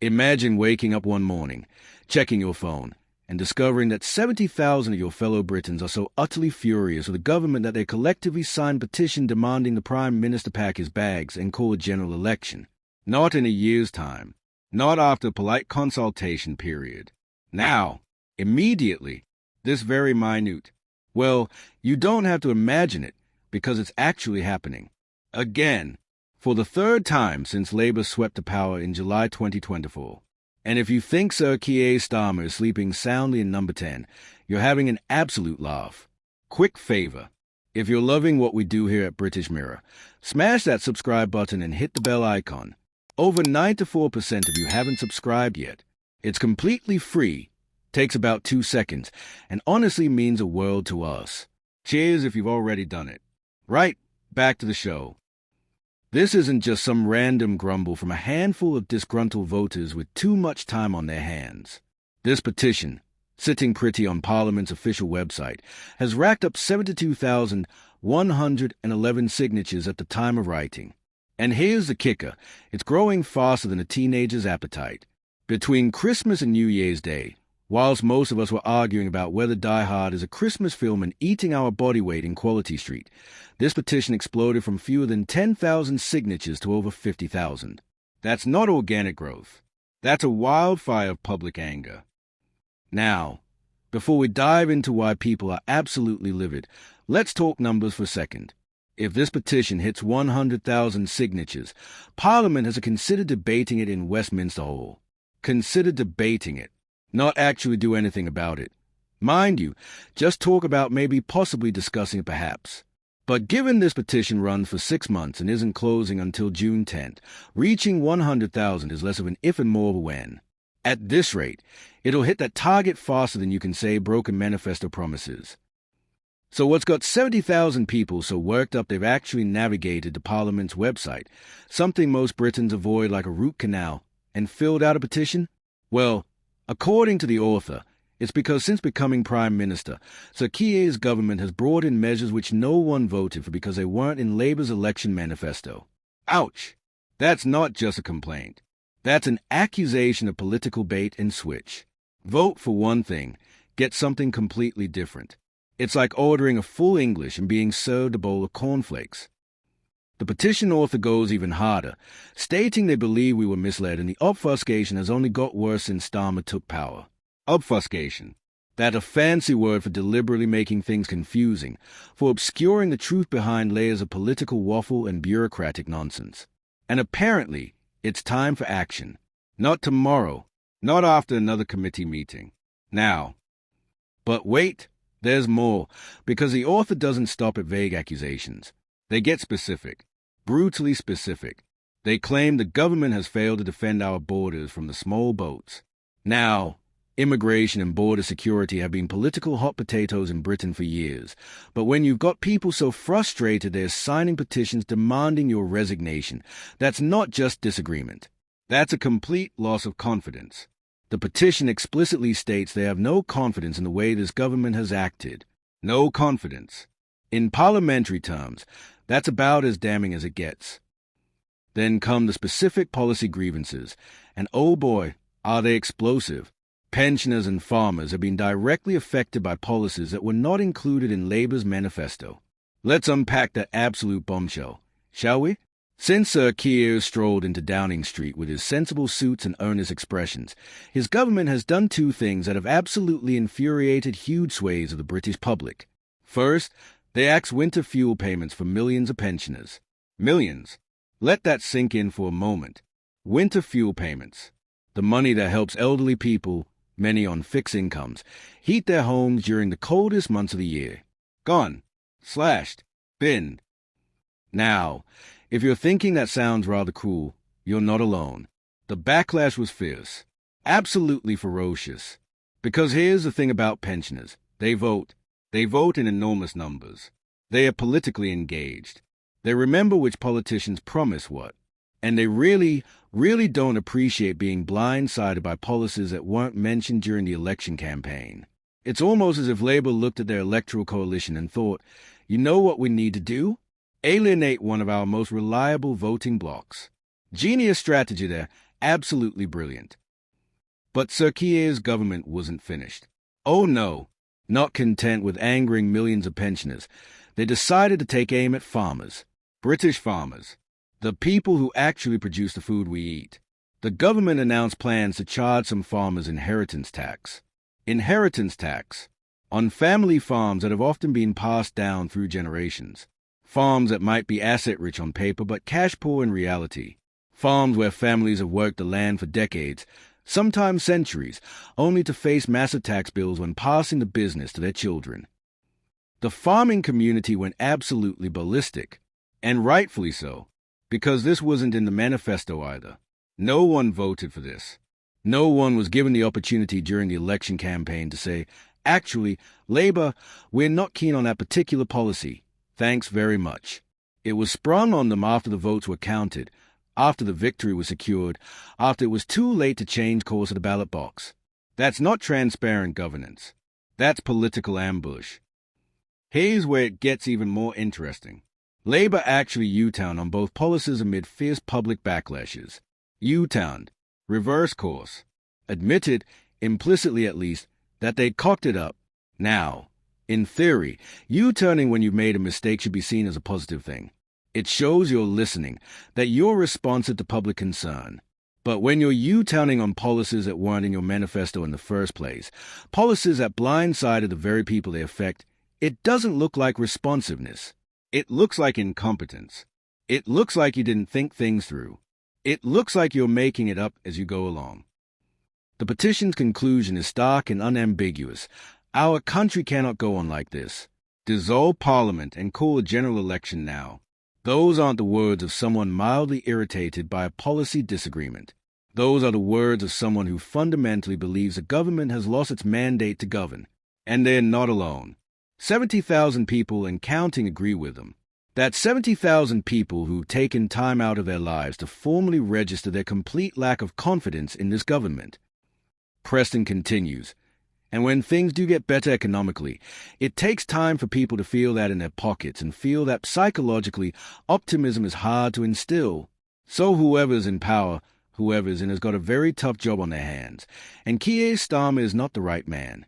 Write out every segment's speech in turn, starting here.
Imagine waking up one morning, checking your phone, and discovering that 70,000 of your fellow Britons are so utterly furious with the government that they collectively signed a petition demanding the Prime Minister pack his bags and call a general election. Not in a year's time. Not after a polite consultation period. Now, immediately, this very minute. Well, you don't have to imagine it, because it's actually happening. Again, for the third time since Labour swept to power in July 2024. And if you think Sir Keir Starmer is sleeping soundly in number 10, you're having an absolute laugh. Quick favour. If you're loving what we do here at British Mirror, smash that subscribe button and hit the bell icon. Over 94% of you haven't subscribed yet. It's completely free, takes about 2 seconds, and honestly means a world to us. Cheers if you've already done it. Right, back to the show. This isn't just some random grumble from a handful of disgruntled voters with too much time on their hands. This petition, sitting pretty on Parliament's official website, has racked up 72,111 signatures at the time of writing. And here's the kicker, it's growing faster than a teenager's appetite. Between Christmas and New Year's Day, whilst most of us were arguing about whether Die Hard is a Christmas film and eating our body weight in Quality Street, this petition exploded from fewer than 10,000 signatures to over 50,000. That's not organic growth. That's a wildfire of public anger. Now, before we dive into why people are absolutely livid, let's talk numbers for a second. If this petition hits 100,000 signatures, Parliament has considered debating it in Westminster Hall. Consider debating it. Not actually do anything about it. Mind you, just talk about maybe possibly discussing it perhaps. But given this petition runs for 6 months and isn't closing until June 10th, reaching 100,000 is less of an if and more of a when. At this rate, it'll hit that target faster than you can say broken manifesto promises. So what's got 70,000 people so worked up they've actually navigated to Parliament's website, something most Britons avoid like a root canal, and filled out a petition? Well, according to the author, it's because since becoming Prime Minister, Sir Keir's government has brought in measures which no one voted for because they weren't in Labour's election manifesto. Ouch! That's not just a complaint. That's an accusation of political bait and switch. Vote for one thing, get something completely different. It's like ordering a full English and being served a bowl of cornflakes. The petition author goes even harder, stating they believe we were misled and the obfuscation has only got worse since Starmer took power. Obfuscation. That's a fancy word for deliberately making things confusing, for obscuring the truth behind layers of political waffle and bureaucratic nonsense. And apparently, it's time for action. Not tomorrow, not after another committee meeting. Now. But wait, there's more, because the author doesn't stop at vague accusations. They get specific. Brutally specific. They claim the government has failed to defend our borders from the small boats. Now, immigration and border security have been political hot potatoes in Britain for years, but when you've got people so frustrated they're signing petitions demanding your resignation, that's not just disagreement. That's a complete loss of confidence. The petition explicitly states they have no confidence in the way this government has acted. No confidence. In parliamentary terms, that's about as damning as it gets. Then come the specific policy grievances, and oh boy, are they explosive. Pensioners and farmers have been directly affected by policies that were not included in Labour's manifesto. Let's unpack that absolute bombshell, shall we? Since Sir Keir strolled into Downing Street with his sensible suits and earnest expressions, his government has done two things that have absolutely infuriated huge swathes of the British public. First, they axed winter fuel payments for millions of pensioners. Millions. Let that sink in for a moment. Winter fuel payments. The money that helps elderly people, many on fixed incomes, heat their homes during the coldest months of the year. Gone. Slashed. Binned. Now, if you're thinking that sounds rather cruel, you're not alone. The backlash was fierce. Absolutely ferocious. Because here's the thing about pensioners. They vote. They vote in enormous numbers. They are politically engaged. They remember which politicians promise what. And they really don't appreciate being blindsided by policies that weren't mentioned during the election campaign. It's almost as if Labour looked at their electoral coalition and thought, you know what we need to do? Alienate one of our most reliable voting blocs. Genius strategy there, Absolutely brilliant. But Sir Keir's government wasn't finished. Oh no, not content with angering millions of pensioners, they decided to take aim at farmers, British farmers, the people who actually produce the food we eat. The government announced plans to charge some farmers inheritance tax. Inheritance tax on family farms that have often been passed down through generations. Farms that might be asset-rich on paper but cash-poor in reality. Farms where families have worked the land for decades, sometimes centuries, only to face massive tax bills when passing the business to their children. The farming community went absolutely ballistic, and rightfully so, because this wasn't in the manifesto either. No one voted for this. No one was given the opportunity during the election campaign to say, actually, Labour, we're not keen on that particular policy. Thanks very much. It was sprung on them after the votes were counted, after the victory was secured, after it was too late to change course of the ballot box. That's not transparent governance. That's political ambush. Here's where it gets even more interesting. Labour actually U-turned on both policies amid fierce public backlashes. U-turned, reverse course, admitted, implicitly at least, that they'd cocked it up. Now, in theory, U-turning when you've made a mistake should be seen as a positive thing. It shows you're listening, that you're responsive to public concern. But when you're U-turning on policies that weren't in your manifesto in the first place, policies that blindsided the very people they affect, it doesn't look like responsiveness. It looks like incompetence. It looks like you didn't think things through. It looks like you're making it up as you go along. The petition's conclusion is stark and unambiguous. Our country cannot go on like this. Dissolve Parliament and call a general election now. Those aren't the words of someone mildly irritated by a policy disagreement. Those are the words of someone who fundamentally believes the government has lost its mandate to govern. And they're not alone. 70,000 people and counting agree with them. That's 70,000 people who've taken time out of their lives to formally register their complete lack of confidence in this government. Preston continues, and when things do get better economically, it takes time for people to feel that in their pockets and feel that psychologically optimism is hard to instill. So whoever's in power, whoever's in has got a very tough job on their hands, and Keir Starmer is not the right man.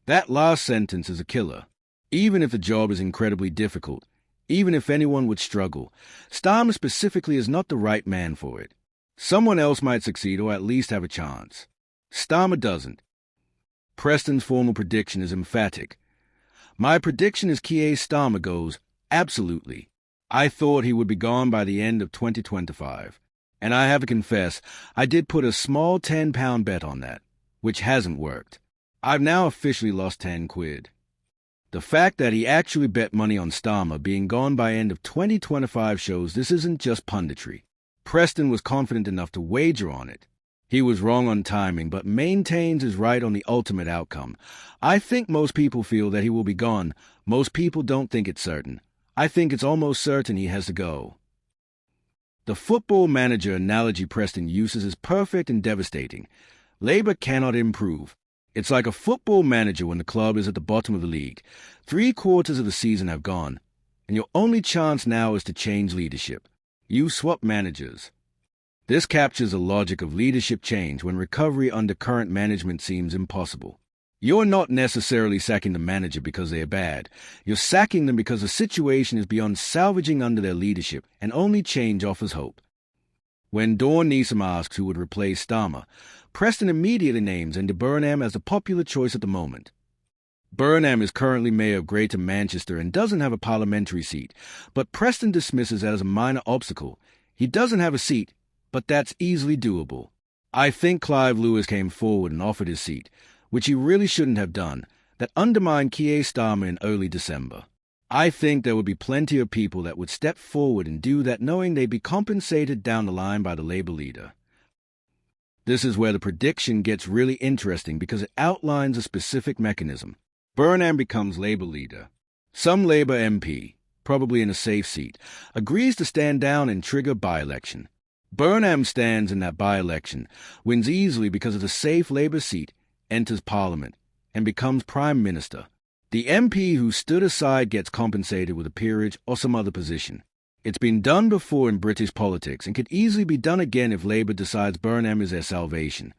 That last sentence is a killer. Even if the job is incredibly difficult, even if anyone would struggle, Starmer specifically is not the right man for it. Someone else might succeed or at least have a chance. Starmer doesn't. Preston's formal prediction is emphatic. My prediction is Keir Starmer goes, absolutely. I thought he would be gone by the end of 2025. And I have to confess, I did put a small £10 bet on that, which hasn't worked. I've now officially lost 10 quid. The fact that he actually bet money on Starmer being gone by end of 2025 shows this isn't just punditry. Preston was confident enough to wager on it. He was wrong on timing, but maintains his right on the ultimate outcome. I think most people feel that he will be gone. Most people don't think it's certain. I think it's almost certain he has to go. The football manager analogy Preston uses is perfect and devastating. Labour cannot improve. It's like a football manager when the club is at the bottom of the league. 3/4 of the season have gone, and your only chance now is to change leadership. You swap managers. This captures the logic of leadership change when recovery under current management seems impossible. You're not necessarily sacking the manager because they are bad. You're sacking them because the situation is beyond salvaging under their leadership, and only change offers hope. When Dawn Neeson asks who would replace Starmer, Preston immediately names Andy Burnham as the popular choice at the moment. Burnham is currently mayor of Greater Manchester and doesn't have a parliamentary seat, but Preston dismisses that as a minor obstacle. He doesn't have a seat, but that's easily doable. I think Clive Lewis came forward and offered his seat, which he really shouldn't have done, that undermined Keir Starmer in early December. I think there would be plenty of people that would step forward and do that knowing they'd be compensated down the line by the Labour leader. This is where the prediction gets really interesting because it outlines a specific mechanism. Burnham becomes Labour leader. Some Labour MP, probably in a safe seat, agrees to stand down and trigger by-election. Burnham stands in that by-election, wins easily because of the safe Labour seat, enters Parliament, and becomes Prime Minister. The MP who stood aside gets compensated with a peerage or some other position. It's been done before in British politics and could easily be done again if Labour decides Burnham is their salvation.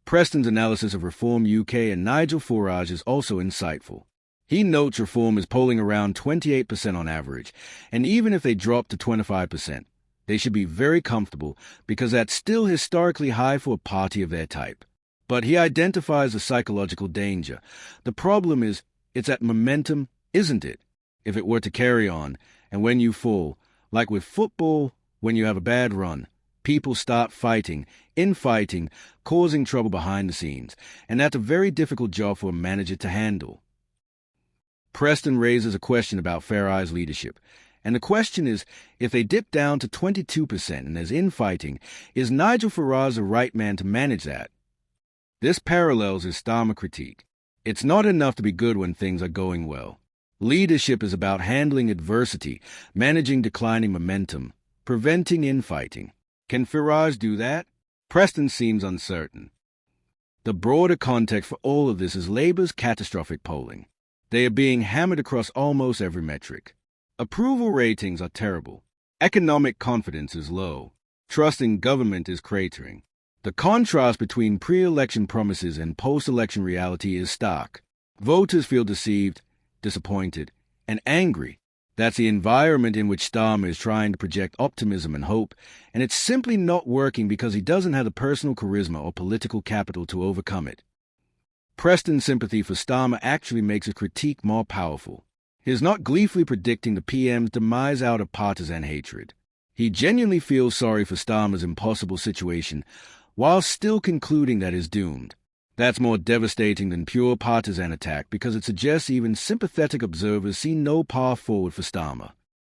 Preston's analysis of Reform UK and Nigel Farage's is also insightful. He notes Reform is polling around 28% on average, and even if they drop to 25%, they should be very comfortable because that's still historically high for a party of their type. But he identifies a psychological danger. The problem is, it's at momentum, isn't it? If it were to carry on, and when you fall, like with football, when you have a bad run, people start fighting, infighting, causing trouble behind the scenes, and that's a very difficult job for a manager to handle. Preston raises a question about Farage's leadership, and the question is, if they dip down to 22% and there's infighting, is Nigel Farage the right man to manage that? This parallels his Starmer critique. It's not enough to be good when things are going well. Leadership is about handling adversity, managing declining momentum, preventing infighting. Can Farage do that? Preston seems uncertain. The broader context for all of this is Labour's catastrophic polling. They are being hammered across almost every metric. Approval ratings are terrible. Economic confidence is low. Trust in government is cratering. The contrast between pre-election promises and post-election reality is stark. Voters feel deceived, disappointed, and angry. That's the environment in which Starmer is trying to project optimism and hope, and it's simply not working because he doesn't have the personal charisma or political capital to overcome it. Preston's sympathy for Starmer actually makes a critique more powerful. He is not gleefully predicting the PM's demise out of partisan hatred. He genuinely feels sorry for Starmer's impossible situation, while still concluding that he's doomed. That's more devastating than pure partisan attack because it suggests even sympathetic observers see no path forward for Starmer.